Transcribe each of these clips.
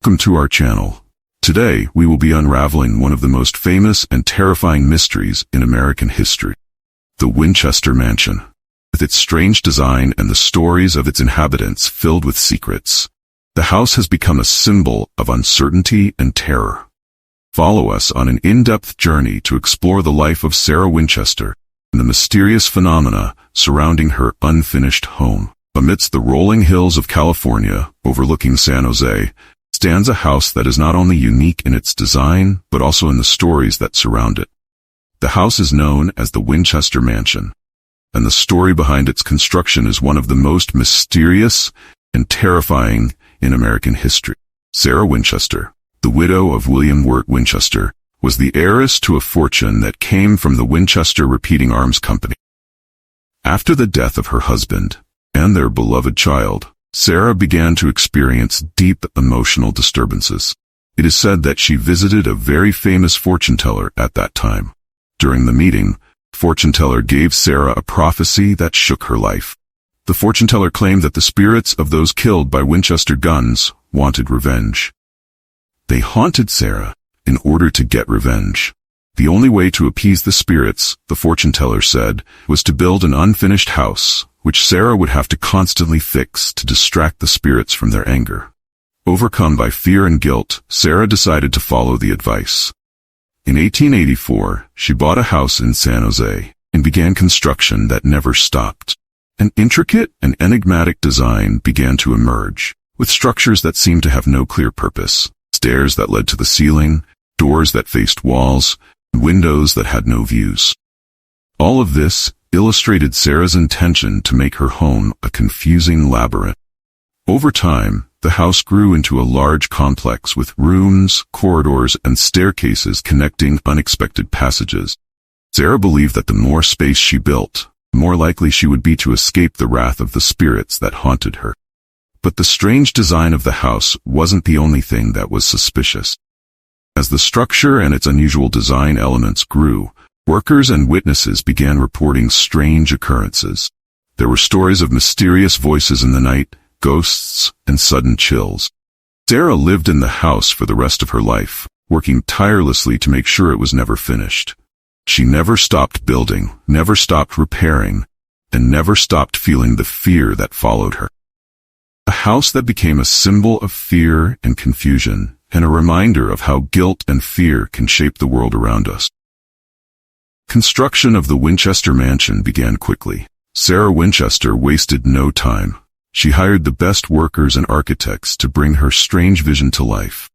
Welcome to our channel. Today, we will be unraveling one of the most famous and terrifying mysteries in American history. The Winchester Mansion. With its strange design and the stories of its inhabitants filled with secrets, the house has become a symbol of uncertainty and terror. Follow us on an in-depth journey to explore the life of Sarah Winchester and the mysterious phenomena surrounding her unfinished home. Amidst the rolling hills of California, overlooking San Jose, stands a house that is not only unique in its design, but also in the stories that surround it. The house is known as the Winchester Mansion, and the story behind its construction is one of the most mysterious and terrifying in American history. Sarah Winchester, the widow of William Wirt Winchester, was the heiress to a fortune that came from the Winchester Repeating Arms Company. After the death of her husband and their beloved child, Sarah began to experience deep emotional disturbances. It is said that she visited a very famous fortune teller at that time. During the meeting, the fortune teller gave Sarah a prophecy that shook her life. The fortune teller claimed that the spirits of those killed by Winchester guns wanted revenge. They haunted Sarah in order to get revenge. The only way to appease the spirits, the fortune teller said, was to build an unfinished house, which Sarah would have to constantly fix to distract the spirits from their anger. Overcome by fear and guilt, Sarah decided to follow the advice. In 1884, she bought a house in San Jose and began construction that never stopped. An intricate and enigmatic design began to emerge, with structures that seemed to have no clear purpose, stairs that led to the ceiling, doors that faced walls, and windows that had no views. All of this illustrated Sarah's intention to make her home a confusing labyrinth. Over time, the house grew into a large complex with rooms, corridors, and staircases connecting unexpected passages. Sarah believed that the more space she built, the more likely she would be to escape the wrath of the spirits that haunted her. But the strange design of the house wasn't the only thing that was suspicious. As the structure and its unusual design elements grew, workers and witnesses began reporting strange occurrences. There were stories of mysterious voices in the night, ghosts, and sudden chills. Sarah lived in the house for the rest of her life, working tirelessly to make sure it was never finished. She never stopped building, never stopped repairing, and never stopped feeling the fear that followed her. A house that became a symbol of fear and confusion, and a reminder of how guilt and fear can shape the world around us. Construction of the Winchester Mansion began quickly. Sarah Winchester wasted no time. She hired the best workers and architects to bring her strange vision to life.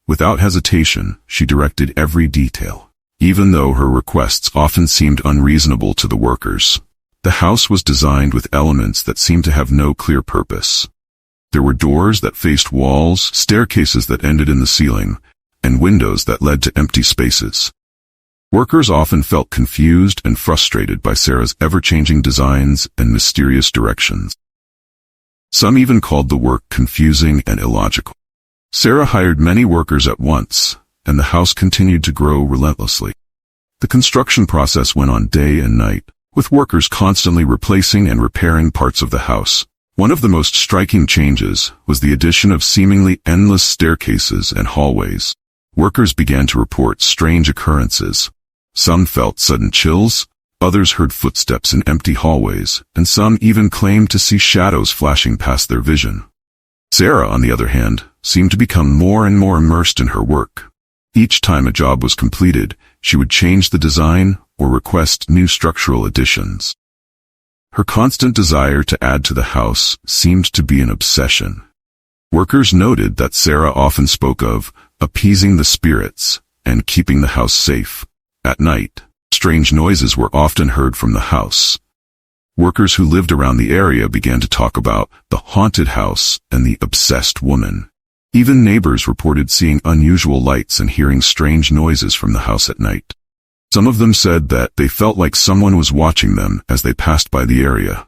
Without hesitation, she directed every detail. Even though her requests often seemed unreasonable to the workers, the house was designed with elements that seemed to have no clear purpose. There were doors that faced walls, staircases that ended in the ceiling, and windows that led to empty spaces. Workers often felt confused and frustrated by Sarah's ever-changing designs and mysterious directions. Some even called the work confusing and illogical. Sarah hired many workers at once, and the house continued to grow relentlessly. The construction process went on day and night, with workers constantly replacing and repairing parts of the house. One of the most striking changes was the addition of seemingly endless staircases and hallways. Workers began to report strange occurrences. Some felt sudden chills, others heard footsteps in empty hallways, and some even claimed to see shadows flashing past their vision. Sarah, on the other hand, seemed to become more and more immersed in her work. Each time a job was completed, she would change the design or request new structural additions. Her constant desire to add to the house seemed to be an obsession. Workers noted that Sarah often spoke of appeasing the spirits and keeping the house safe. At night, strange noises were often heard from the house. Workers who lived around the area began to talk about the haunted house and the obsessed woman. Even neighbors reported seeing unusual lights and hearing strange noises from the house at night. Some of them said that they felt like someone was watching them as they passed by the area.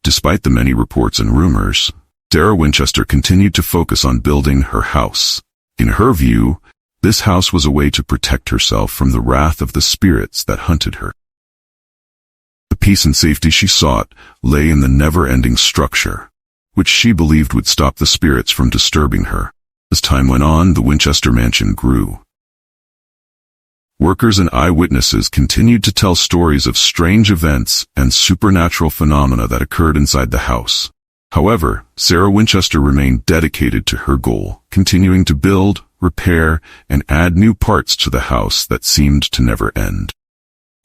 Despite the many reports and rumors, Sarah Winchester continued to focus on building her house. In her view, this house was a way to protect herself from the wrath of the spirits that hunted her. The peace and safety she sought lay in the never-ending structure, which she believed would stop the spirits from disturbing her. The As time went on, the Winchester Mansion grew. Workers and eyewitnesses continued to tell stories of strange events and supernatural phenomena that occurred inside the house. However, Sarah Winchester remained dedicated to her goal, continuing to build, repair, and add new parts to the house that seemed to never end.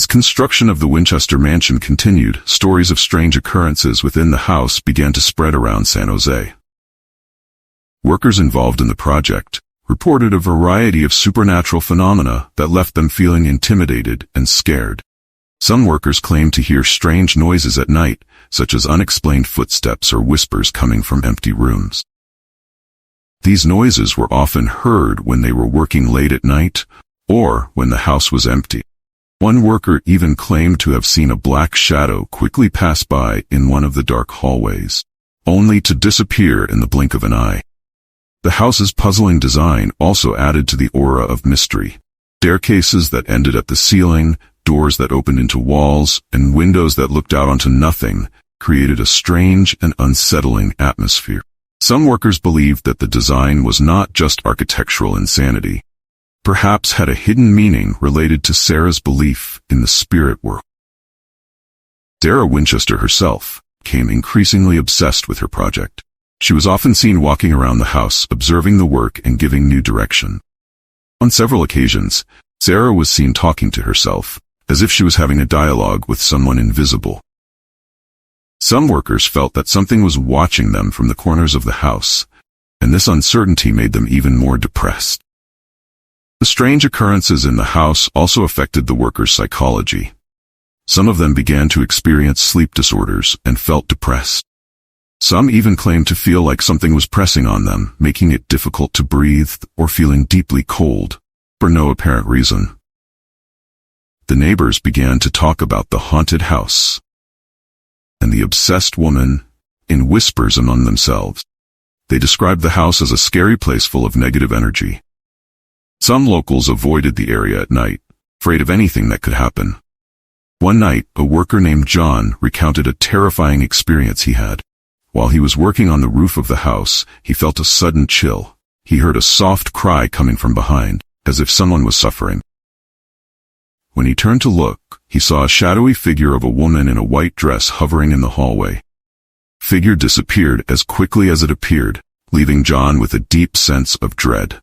As construction of the Winchester Mansion continued, stories of strange occurrences within the house began to spread around San Jose. Workers involved in the project reported a variety of supernatural phenomena that left them feeling intimidated and scared. Some workers claimed to hear strange noises at night, such as unexplained footsteps or whispers coming from empty rooms. These noises were often heard when they were working late at night or when the house was empty. One worker even claimed to have seen a black shadow quickly pass by in one of the dark hallways, only to disappear in the blink of an eye. The house's puzzling design also added to the aura of mystery. Staircases that ended at the ceiling, doors that opened into walls, and windows that looked out onto nothing created a strange and unsettling atmosphere. Some workers believed that the design was not just architectural insanity, perhaps had a hidden meaning related to Sarah's belief in the spirit world. Sarah Winchester herself became increasingly obsessed with her project. She was often seen walking around the house, observing the work and giving new direction. On several occasions, Sarah was seen talking to herself, as if she was having a dialogue with someone invisible. Some workers felt that something was watching them from the corners of the house, and this uncertainty made them even more depressed. The strange occurrences in the house also affected the workers' psychology. Some of them began to experience sleep disorders and felt depressed. Some even claimed to feel like something was pressing on them, making it difficult to breathe or feeling deeply cold, for no apparent reason. The neighbors began to talk about the haunted house and the obsessed woman in whispers among themselves. They described the house as a scary place full of negative energy. Some locals avoided the area at night, afraid of anything that could happen. One night, a worker named John recounted a terrifying experience he had. While he was working on the roof of the house, he felt a sudden chill. He heard a soft cry coming from behind, as if someone was suffering. When he turned to look, he saw a shadowy figure of a woman in a white dress hovering in the hallway. The figure disappeared as quickly as it appeared, leaving John with a deep sense of dread.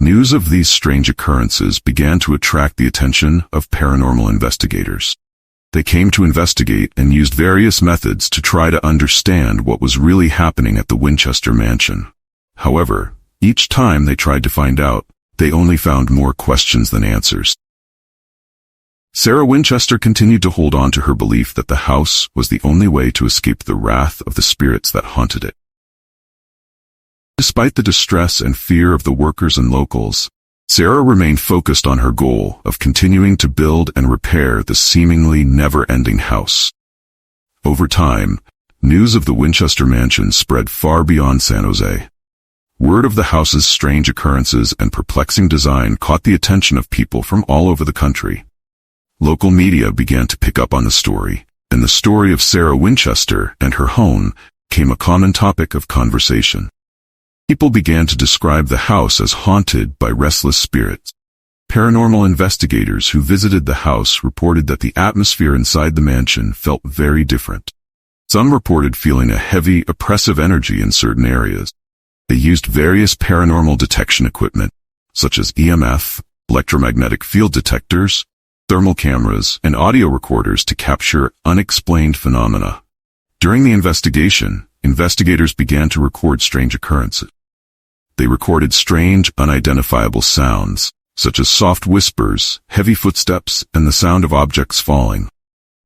News of these strange occurrences began to attract the attention of paranormal investigators. They came to investigate and used various methods to try to understand what was really happening at the Winchester Mansion. However, each time they tried to find out, they only found more questions than answers. Sarah Winchester continued to hold on to her belief that the house was the only way to escape the wrath of the spirits that haunted it. Despite the distress and fear of the workers and locals, Sarah remained focused on her goal of continuing to build and repair the seemingly never-ending house. Over time, news of the Winchester Mansion spread far beyond San Jose. Word of the house's strange occurrences and perplexing design caught the attention of people from all over the country. Local media began to pick up on the story, and the story of Sarah Winchester and her home became a common topic of conversation. People began to describe the house as haunted by restless spirits. Paranormal investigators who visited the house reported that the atmosphere inside the mansion felt very different. Some reported feeling a heavy, oppressive energy in certain areas. They used various paranormal detection equipment, such as EMF, electromagnetic field detectors, thermal cameras, and audio recorders to capture unexplained phenomena. During the investigation, investigators began to record strange occurrences. They recorded strange, unidentifiable sounds, such as soft whispers, heavy footsteps, and the sound of objects falling.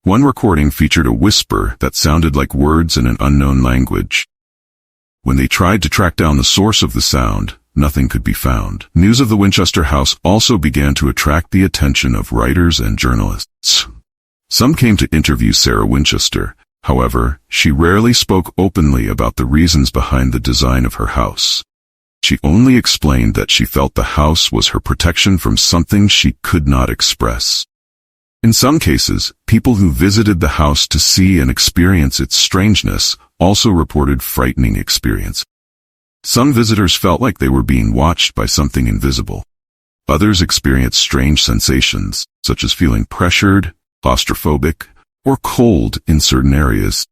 One recording featured a whisper that sounded like words in an unknown language. When they tried to track down the source of the sound, nothing could be found. News of the Winchester house also began to attract the attention of writers and journalists. Some came to interview Sarah Winchester. However, she rarely spoke openly about the reasons behind the design of her house. She only explained that she felt the house was her protection from something she could not express. In some cases, people who visited the house to see and experience its strangeness also reported frightening experiences. Some visitors felt like they were being watched by something invisible. Others experienced strange sensations, such as feeling pressured, claustrophobic, or cold in certain areas.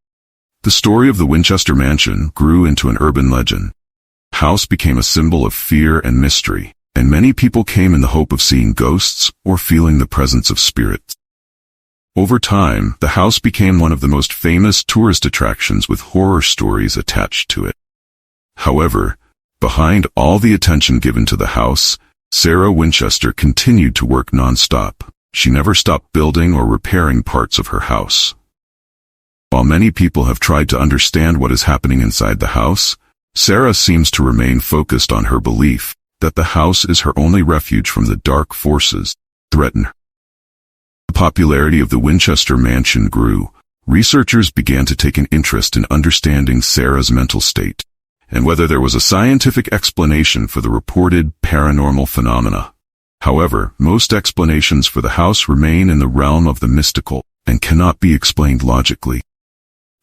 The story of the Winchester Mansion grew into an urban legend. The house became a symbol of fear and mystery, and many people came in the hope of seeing ghosts or feeling the presence of spirits. Over time, the house became one of the most famous tourist attractions with horror stories attached to it. However, behind all the attention given to the house, Sarah Winchester continued to work non-stop. She never stopped building or repairing parts of her house. While many people have tried to understand what is happening inside the house, Sarah seems to remain focused on her belief that the house is her only refuge from the dark forces that threaten her. The popularity of the Winchester Mansion grew. Researchers began to take an interest in understanding Sarah's mental state, and whether there was a scientific explanation for the reported paranormal phenomena. However, most explanations for the house remain in the realm of the mystical and cannot be explained logically.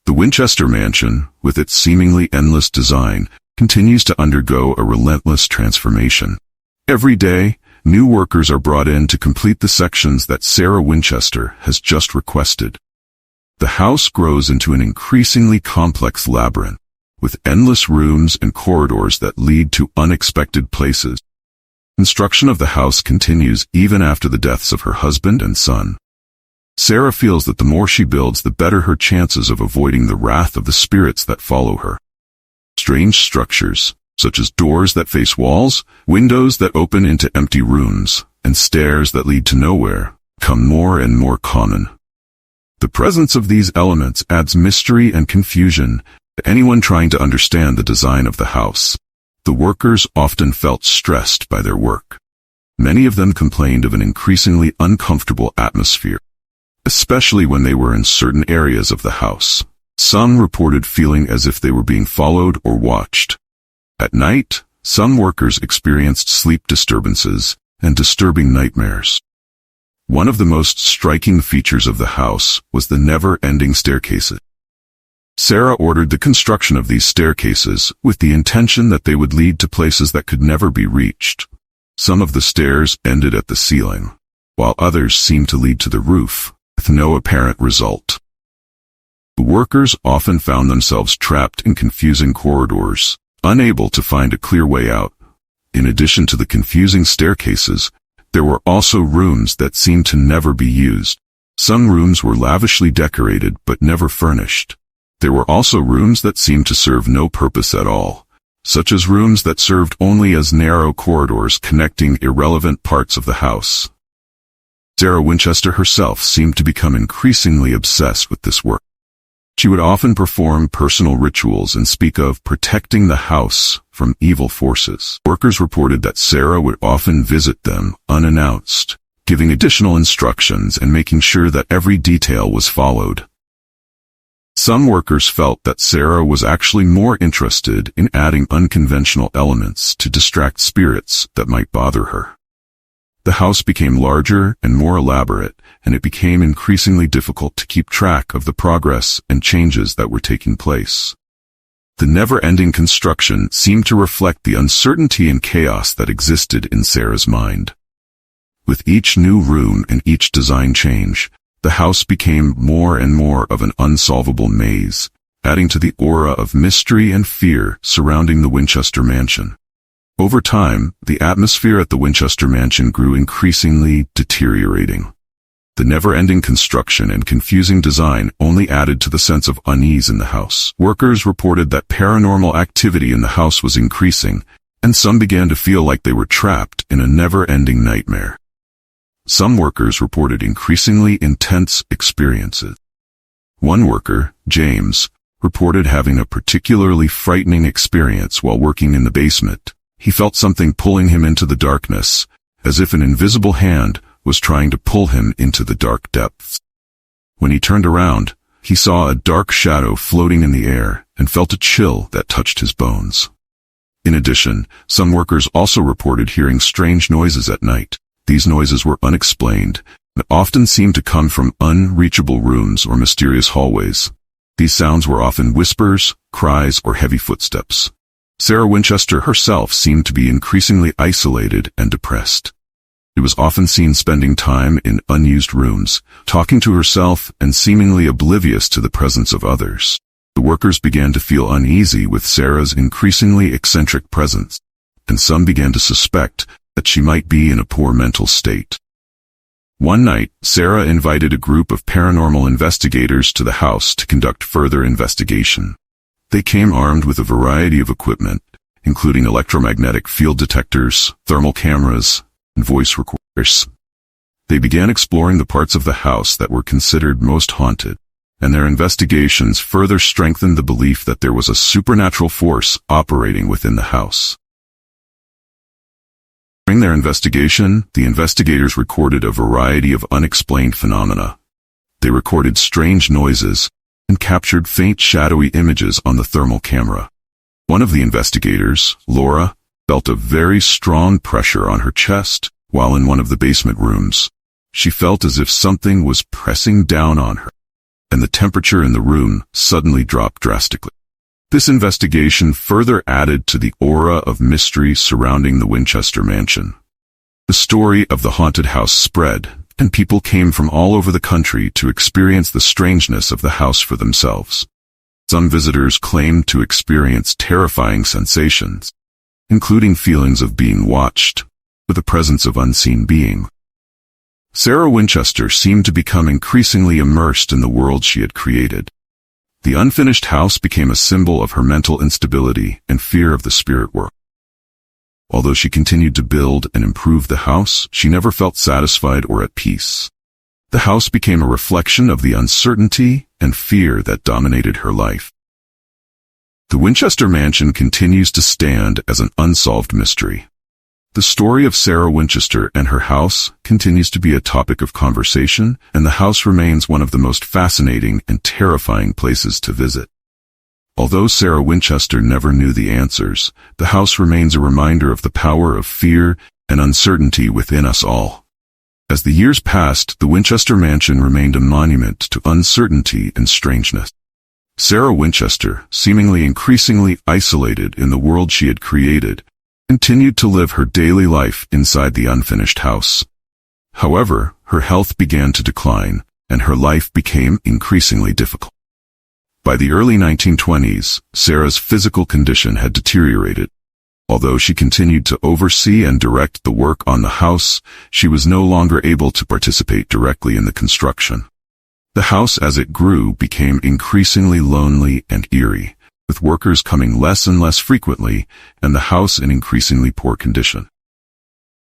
The Winchester Mansion, with its seemingly endless design, continues to undergo a relentless transformation. Every day, new workers are brought in to complete the sections that Sarah Winchester has just requested. The house grows into an increasingly complex labyrinth, with endless rooms and corridors that lead to unexpected places. Construction of the house continues even after the deaths of her husband and son. Sarah feels that the more she builds, the better her chances of avoiding the wrath of the spirits that follow her. Strange structures, such as doors that face walls, windows that open into empty rooms, and stairs that lead to nowhere, become more and more common. The presence of these elements adds mystery and confusion to anyone trying to understand the design of the house. The workers often felt stressed by their work. Many of them complained of an increasingly uncomfortable atmosphere, especially when they were in certain areas of the house. Some reported feeling as if they were being followed or watched. At night, some workers experienced sleep disturbances and disturbing nightmares. One of the most striking features of the house was the never-ending staircases. Sarah ordered the construction of these staircases with the intention that they would lead to places that could never be reached. Some of the stairs ended at the ceiling, while others seemed to lead to the roof, with no apparent result. The workers often found themselves trapped in confusing corridors, unable to find a clear way out. In addition to the confusing staircases, there were also rooms that seemed to never be used. Some rooms were lavishly decorated but never furnished. There were also rooms that seemed to serve no purpose at all, such as rooms that served only as narrow corridors connecting irrelevant parts of the house. Sarah Winchester herself seemed to become increasingly obsessed with this work. She would often perform personal rituals and speak of protecting the house from evil forces. Workers reported that Sarah would often visit them unannounced, giving additional instructions and making sure that every detail was followed. Some workers felt that Sarah was actually more interested in adding unconventional elements to distract spirits that might bother her. The house became larger and more elaborate, and it became increasingly difficult to keep track of the progress and changes that were taking place. The never-ending construction seemed to reflect the uncertainty and chaos that existed in Sarah's mind. With each new room and each design change, the house became more and more of an unsolvable maze, adding to the aura of mystery and fear surrounding the Winchester Mansion. Over time, the atmosphere at the Winchester Mansion grew increasingly deteriorating. The never-ending construction and confusing design only added to the sense of unease in the house. Workers reported that paranormal activity in the house was increasing, and some began to feel like they were trapped in a never-ending nightmare. Some workers reported increasingly intense experiences. One worker, James, reported having a particularly frightening experience while working in the basement. He felt something pulling him into the darkness, as if an invisible hand was trying to pull him into the dark depths. When he turned around, he saw a dark shadow floating in the air and felt a chill that touched his bones. In addition, some workers also reported hearing strange noises at night. These noises were unexplained and often seemed to come from unreachable rooms or mysterious hallways. These sounds were often whispers, cries, or heavy footsteps. Sarah Winchester herself seemed to be increasingly isolated and depressed. She was often seen spending time in unused rooms, talking to herself and seemingly oblivious to the presence of others. The workers began to feel uneasy with Sarah's increasingly eccentric presence, and some began to suspect that she might be in a poor mental state. One night, Sarah invited a group of paranormal investigators to the house to conduct further investigation. They came armed with a variety of equipment, including electromagnetic field detectors, thermal cameras, and voice recorders. They began exploring the parts of the house that were considered most haunted, and their investigations further strengthened the belief that there was a supernatural force operating within the house. During their investigation, the investigators recorded a variety of unexplained phenomena. They recorded strange noises and captured faint shadowy images on the thermal camera. One of the investigators, Laura, felt a very strong pressure on her chest while in one of the basement rooms. She felt as if something was pressing down on her, and the temperature in the room suddenly dropped drastically. This investigation further added to the aura of mystery surrounding the Winchester Mansion. The story of the haunted house spread, and people came from all over the country to experience the strangeness of the house for themselves. Some visitors claimed to experience terrifying sensations, including feelings of being watched, with the presence of unseen beings. Sarah Winchester seemed to become increasingly immersed in the world she had created. The unfinished house became a symbol of her mental instability and fear of the spirit world. Although she continued to build and improve the house, she never felt satisfied or at peace. The house became a reflection of the uncertainty and fear that dominated her life. The Winchester Mansion continues to stand as an unsolved mystery. The story of Sarah Winchester and her house continues to be a topic of conversation, and the house remains one of the most fascinating and terrifying places to visit. Although Sarah Winchester never knew the answers, the house remains a reminder of the power of fear and uncertainty within us all. As the years passed, the Winchester Mansion remained a monument to uncertainty and strangeness. Sarah Winchester, seemingly increasingly isolated in the world she had created, continued to live her daily life inside the unfinished house. However, her health began to decline, and her life became increasingly difficult. By the early 1920s, Sarah's physical condition had deteriorated. Although she continued to oversee and direct the work on the house, she was no longer able to participate directly in the construction. The house as it grew became increasingly lonely and eerie, with workers coming less and less frequently, and the house in increasingly poor condition.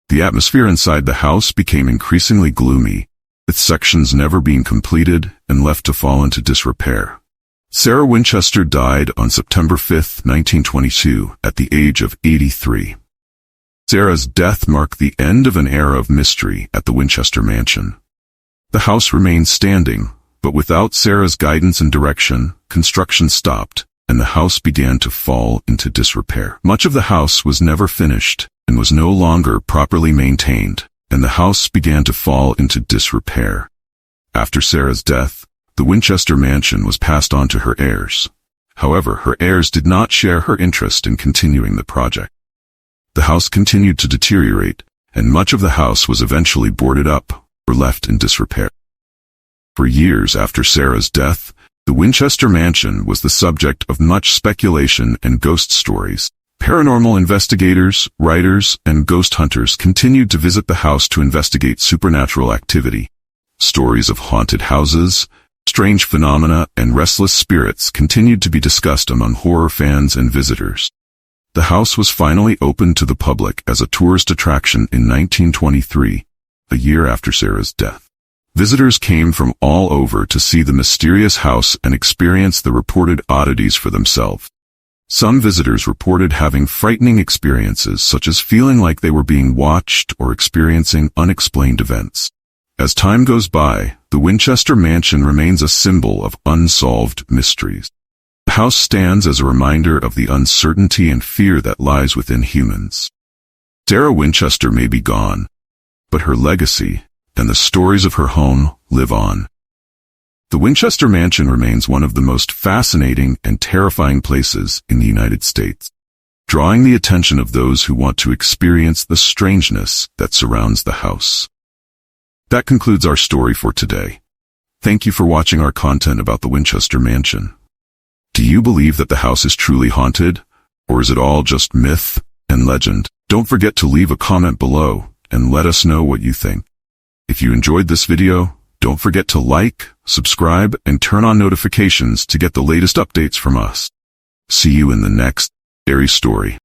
The atmosphere inside the house became increasingly gloomy, with sections never being completed and left to fall into disrepair. Sarah Winchester died on September 5, 1922, at the age of 83. Sarah's death marked the end of an era of mystery at the Winchester Mansion. The house remained standing, but without Sarah's guidance and direction, construction stopped, and the house began to fall into disrepair. Much of the house was never finished and was no longer properly maintained, and the house began to fall into disrepair. After Sarah's death, the Winchester Mansion was passed on to her heirs. However, her heirs did not share her interest in continuing the project. The house continued to deteriorate, and much of the house was eventually boarded up or left in disrepair. For years after Sarah's death, the Winchester Mansion was the subject of much speculation and ghost stories. Paranormal investigators, writers, and ghost hunters continued to visit the house to investigate supernatural activity. Stories of haunted houses, strange phenomena, and restless spirits continued to be discussed among horror fans and visitors. The house was finally opened to the public as a tourist attraction in 1923, a year after Sarah's death. Visitors came from all over to see the mysterious house and experience the reported oddities for themselves. Some visitors reported having frightening experiences, such as feeling like they were being watched or experiencing unexplained events. As time goes by, the Winchester Mansion remains a symbol of unsolved mysteries. The house stands as a reminder of the uncertainty and fear that lies within humans. Sarah Winchester may be gone, but her legacy and the stories of her home live on. The Winchester Mansion remains one of the most fascinating and terrifying places in the United States. drawing the attention of those who want to experience the strangeness that surrounds the house. That concludes our story for today. Thank you for watching our content about the Winchester Mansion. Do you believe that the house is truly haunted, or is it all just myth and legend? Don't forget to leave a comment below and let us know what you think. If you enjoyed this video, don't forget to like, subscribe, and turn on notifications to get the latest updates from us. See you in the next scary story.